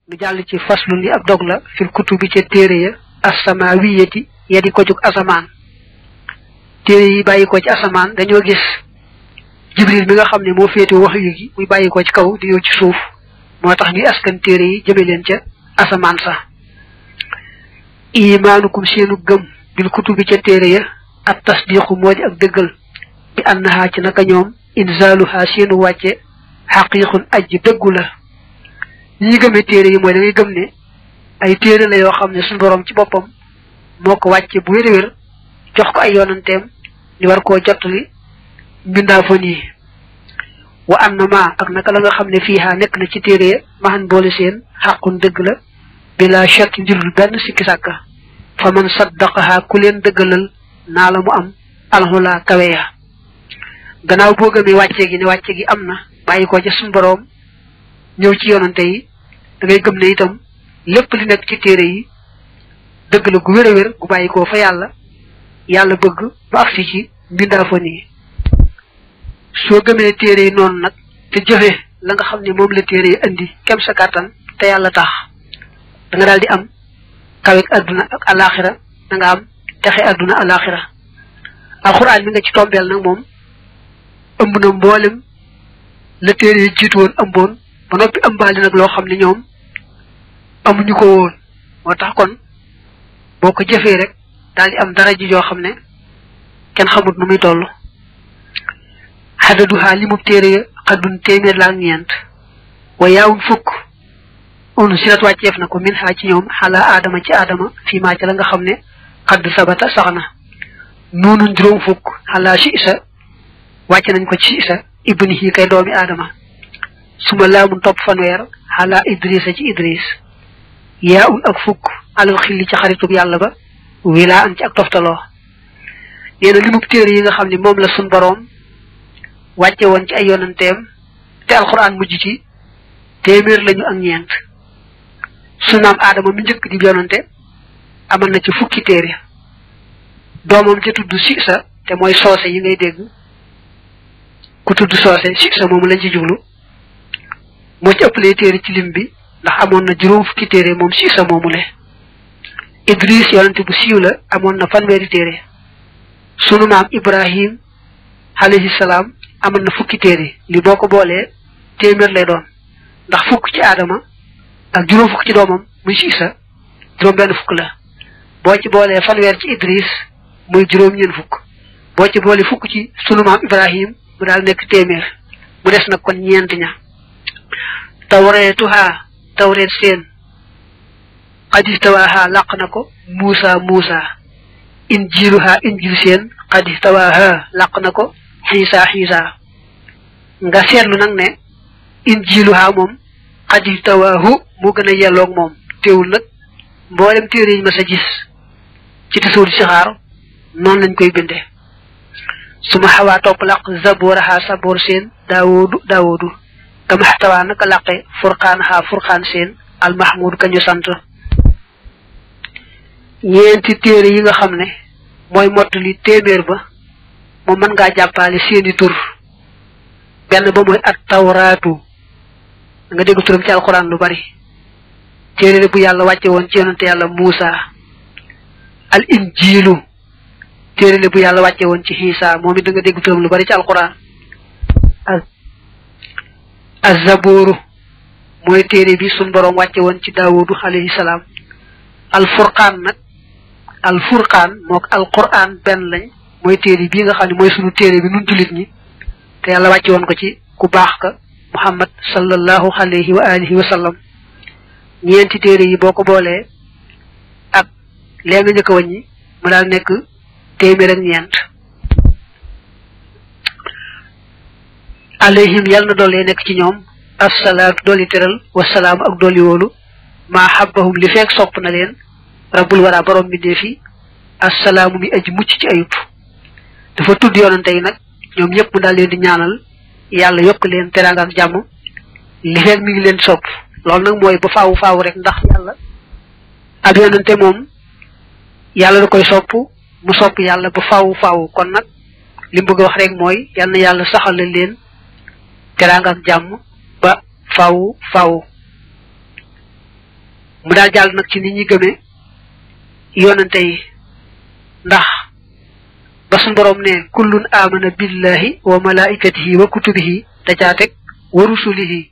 nu jàll ci faslu li ab dog la fil kutubi ca téere ya assamawiyati ya di ko jug asamaan téere yi bàyyi ko ci asamaan dañoo gis jibril mi nga xam ne moo féete wax yu gi muy bàyyi ko ci kaw di ñëw ci suuf moo tax ñuy askan téere yi jëme leen ca asamaan sax imaanukum seenu gëm bil kutubi ca téere ya at tasdiqu moo di ak dëggal bi annaha ci naka ñoom inzaaluha seenu wàcce xaqiiqun ajji dëggu la ñi gëmee téere yi mooy da ngay gëm ne ay téere la yoo xam ne suñu borom ci boppam moo ko wàcce bu wér-wér jox ko ay yoonanteem ñu war koo jottali mbindaafon yi wa annama ak naka la nga xam ne fiiha nekk na ci téere ya maxan boole seen xaqun dëgg la bila shakk njurul benn sikki sàkka fa man saddaqaha ku leen dëggalal naa la mu am alxula kawe ya gannaaw boo gëmee wàcce gi ne wàcce gi am na bàyyi ko ca suñu borom ñëw ci yoonante yi da ngay gëm ne itam lépp li nekk ci téere yi dëgg la gu wér a wér gu bàyyi koo fa yàlla bëgg ba agsi ci mbindaafon yi soo gëmee téere yi noonu nag te jëfe la nga xam ne moom la téere yi indi kem sa kàttan te yàlla tax da nga daal di am kawek adduna ak alaxira da nga am texe adduna alaxira alxuraan mi nga ci tombeel nag moom ëmb na mboolem la téere yi jiitu woon ëmboon ba noppi ëmbaali nag loo xam ne ñoom amuñu ko woon moo tax kon boo ko jëfee rek daal di am dara ji joo xam ne kenn xamut nu muy toll xadaduhaa li mu téere ya xaddun téeméer la ak ñeent wa yaawun fukk on sirat wàcceef na ko min xaa ci ñoom xalaa aadama ci aadama fii maa ci la nga xam ne xadd sabata sax na noonu juróom fukk xalaa si isa wàcce nañ ko ci isa ibni yi kay doomi aadama suma laamun topp fanweer xalaa idrisa ci idris yaa un ak fukk alal xilli ci xaritub yàlla ba wilaa an ci ak toftaloo nee na limub téere yi nga xam ne moom la sun boroom wàcce woon ci ay yonanteem te alxuraan mujj ci téeméer lañu ak ñeent su naam aadama mi njëkk di yonante amal na ci fukki téere doomam ca tudd Sisa te mooy soose yi ngay dégg ku tudd soose Sisa moomu lañ ci jublu moo ci ëppalee téere ci lim bi ndax amoon na juróom fukki téere moom Sisa moomu le Idris yonante bu siiw la amoon na fanweeri téere sunu maam Ibrahim alayhi salaam amoon na fukki téere li boo ko boolee téeméer lay doon ndax fukk ci aadama ak juróom fukk ci doomam muy Sisa juróom benn fukk la boo ci boolee fanweer ci Idris muy juróom ñeen fukk boo ci boole fukk ci sunu maam Ibrahim mu daal nekk téeméer mu des nag kon ñeent ña tawreetuhaa tawreet seen xadistawaaha làq na ko Muusa injiiluhaa injil seen xadistawaaha làq na ko xiisa nga seetlu nag ne injiiluhaa moom xadistawaahu moo gën a yelloog moom teewul nag mboolem téere yi ma sa gis ci tasawur si xaar noonu lañ koy binde suma xawaa topp làq zabooraha saboor seen daawoodu kama xtawaa naka làqe furqaanaha furqaan seen almahmuud kañu sant ñeenti téere yi nga xam ne mooy mottali téeméer ba moom mën ngaa jàppale seeni tur benn ba mooy at tawraatu nga dégg turam ci alxuraan lu bari téere bu yàlla wàcce woon ci yonante yàlla Muusa al injiilu téere bu yàlla wàcce woon ci Xiisa moom it da nga dégg turam lu bari ci alxuraan az-zabooru mooy téere bi suñ boroom wàcce woon ci Daawudu alayhi salaam al furqaan nag al furqaan mook alquran benn lañ mooy téere bii nga xam ne mooy sunu téere bi nun jullit ñi te yàlla wàcce woon ko ci ku baax ka Muhammad sallallahu alayhi wa alihi wa sallam ñeenti téere yi boo ko boolee ak lee nga njëkk a wàññi mu daal nekk téeméer ak ñeent alayhim yàlla na doole nekk ci ñoom assalaatu dooli teral wasalaamu ak dooli wóolu maa xabbahum li feek sopp na leen rabbul wara borom bi dee fi assalaamu mi aji mucc ci ayub dafa tudd yoonante yi nag ñoom ñëpp mu daal leen di ñaanal yàlla yokk leen teraanga ak jàmm li feek mi ngi leen sopp loolu nag mooy ba faawu rek ndax yàlla ak yoonante moom yàlla da koy sopp mu sopp yàlla ba faawu kon nag li mu bëgg a wax rek mooy yal na yàlla saxal leen teraanga ak jàmm ba faawu mu daal jàll nag ci nit ñi gëmee yonante yi ndax ba sun borom ne kullun amana billahi wa malaikatihi wa kutubihi da caa teg wa rusulihi